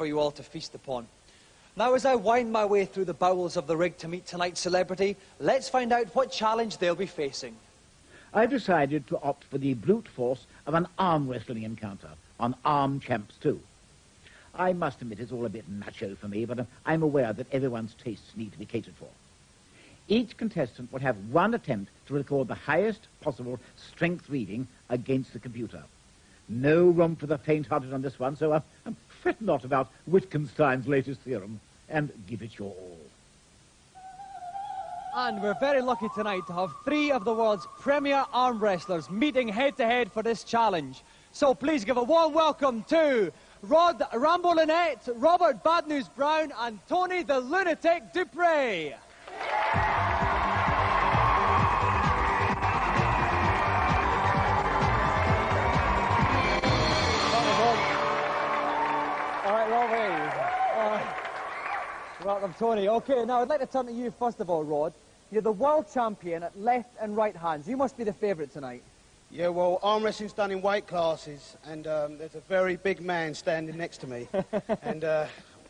for you all to feast upon. Now, as I wind my way through the bowels of the rig to meet tonight's celebrity, let's find out what challenge they'll be facing. I've decided to opt for the brute force of an arm wrestling encounter on Arm Champs 2. I must admit it's all a bit macho for me, but I'm aware that everyone's tastes need to be catered for. Each contestant will have one attempt to record the highest possible strength reading against the computer. No room for the faint-hearted on this one, so fret not about Wittgenstein's latest theorem, and give it your all. And we're very lucky tonight to have three of the world's premier arm wrestlers meeting head-to-head for this challenge. So please give a warm welcome to Rod Rambo-Lynette, Robert Bad News Brown, and Tony the Lunatic Dupre. All right, Robbie. Welcome, Tony. Okay, now I'd like to turn to you first of all, Rod. You're the world champion at left and right hands. You must be the favourite tonight. Yeah, well, arm wrestling's done in weight classes, and there's a very big man standing next to me. And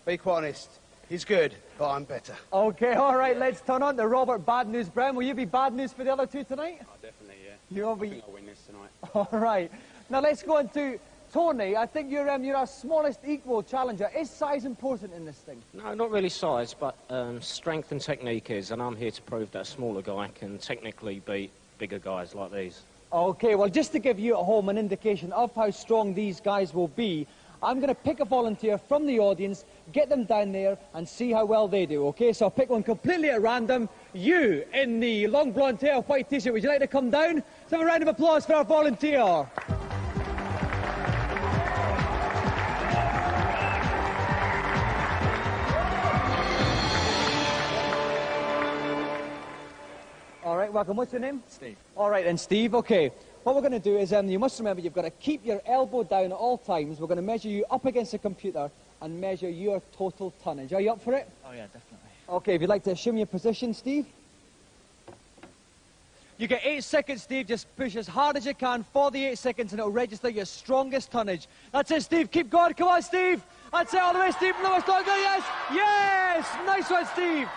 be quite honest, he's good, but I'm better. Okay, all right, let's turn on to Robert Bad News Brown. Will you be bad news for the other two tonight? Oh, definitely, yeah. You'll be... I think I'll win this tonight. All right. Now let's go on to Tony. I think you're our smallest equal challenger. Is size important in this thing? No, not really size, but strength and technique is, and I'm here to prove that a smaller guy can technically beat bigger guys like these. Okay, well, just to give you at home an indication of how strong these guys will be, I'm going to pick a volunteer from the audience, get them down there, and see how well they do, okay? So I'll pick one completely at random. You, in the long blonde hair, white T-shirt, would you like to come down? Let's have a round of applause for our volunteer. All right, welcome. What's your name? Steve. All right, and Steve, okay. What we're going to do is, you must remember, you've got to keep your elbow down at all times. We're going to measure you up against the computer and measure your total tonnage. Are you up for it? Oh, yeah, definitely. Okay, if you'd like to assume your position, Steve. You get 8 seconds, Steve. Just push as hard as you can for the 8 seconds, and it'll register your strongest tonnage. That's it, Steve. Keep going. Come on, Steve. That's it all the way, Steve. No, it's not good. Yes. Yes. Nice one, Steve.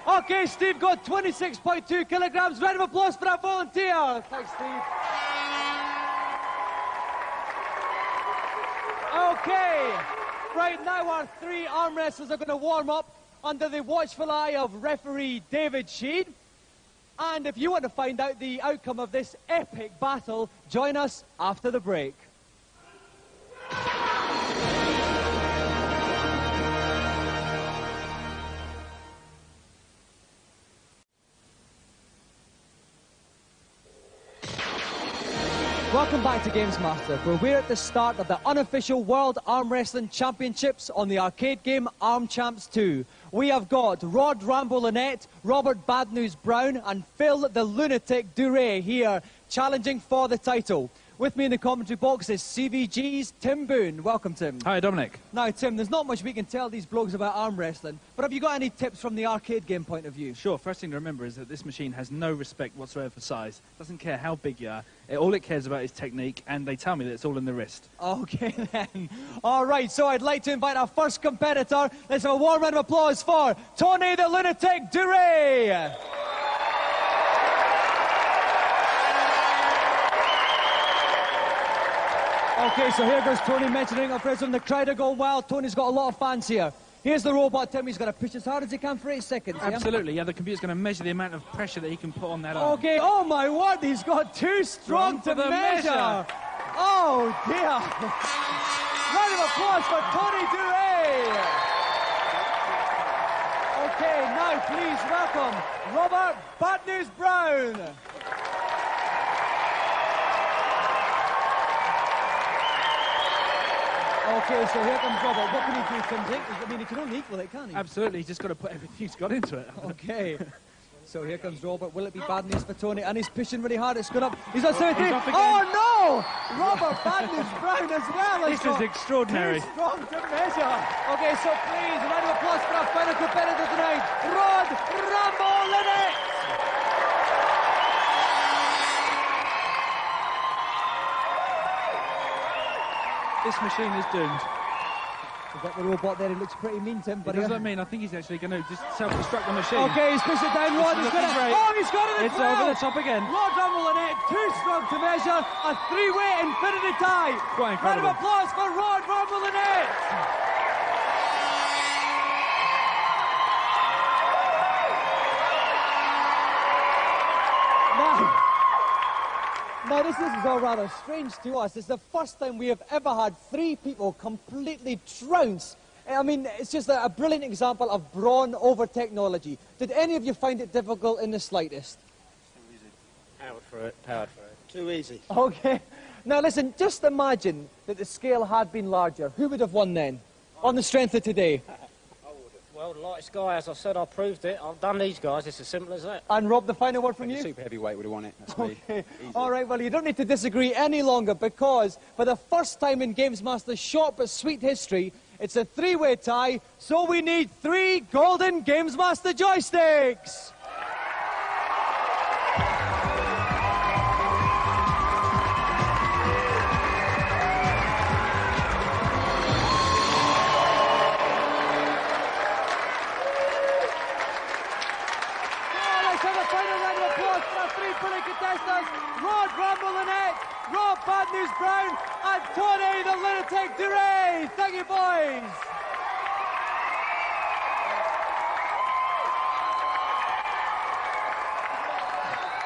Okay, Steve got 26.2 kilograms. Round of applause for our volunteer. Thanks, Steve. Okay, right now our three arm wrestlers are going to warm up under the watchful eye of referee David Sheed. And if you want to find out the outcome of this epic battle, join us after the break. Welcome back to GamesMaster, where we're at the start of the unofficial World Arm Wrestling Championships on the arcade game Arm Champs 2. We have got Rod Rambo-Lynette, Robert Bad News Brown, and Phil the Lunatic Dupre here challenging for the title. With me in the commentary box is CVG's Tim Boone. Welcome, Tim. Hi, Dominic. Now, Tim, there's not much we can tell these blokes about arm wrestling, but have you got any tips from the arcade game point of view? Sure, first thing to remember is that this machine has no respect whatsoever for size. Doesn't care how big you are. All it cares about is technique, and they tell me that it's all in the wrist. Okay, then. All right, so I'd like to invite our first competitor. Let's have a warm round of applause for Tony the Lunatic Dupre. Okay, so here goes Tony mentioning our friends from the crowd are going wild. Tony's got a lot of fans here. Here's the robot, Tim. He's going to push as hard as he can for 8 seconds. Absolutely, yeah, the computer's going to measure the amount of pressure that he can put on that arm. Okay, oh my word, he's got too strong to measure. Oh dear. Round of applause for Tony Dupre. Okay, now please welcome Robert Bad News Brown. Okay, so here comes Robert. What can he do, Tim? I mean, he can only equal it, can't he? Absolutely, he's just got to put everything he's got into it. Okay. So here comes Robert. Will it be bad news for Tony? And he's pushing really hard. It's good up. He's on 73. Oh, no! Robert Bad News Brown as well. This is extraordinary. Too strong to measure. Okay, so please, a round of applause for our final competitor tonight, Rod Rambo-Lynette. This machine is doomed. Is that the robot there? He looks pretty mean to him, It but does that mean? I think he's actually going to just self-destruct the machine. Okay, he's pushed it down. Rod is going to... great. Oh, he's got it! It's over the top again. Rod Rumble and Ed, too strong to measure. A three-way infinity tie. Quite Round incredible. of applause for Rod Rumble and Ed. Now, this is all rather strange to us. It's the first time we have ever had three people completely trounce. I mean, it's just a brilliant example of brawn over technology. Did any of you find it difficult in the slightest? Powered for it, powered for it. Too easy. Okay. Now, listen, just imagine that the scale had been larger. Who would have won then, on the strength of today? Well, the lightest guy, as I said, I proved it. I've done these guys. It's as simple as that. And Rob, the final word from you? Super heavyweight would have won it. That's me. Okay. Easy. All right, well, you don't need to disagree any longer because for the first time in GamesMaster's short but sweet history, it's a three-way tie, so we need 3 golden GamesMaster joysticks. Let's have a final round of applause for our 3 brilliant contestants, Rod Rumble-Lynette, Rob Bad News Brown, and Tony the Lunatic Duray. Thank you, boys.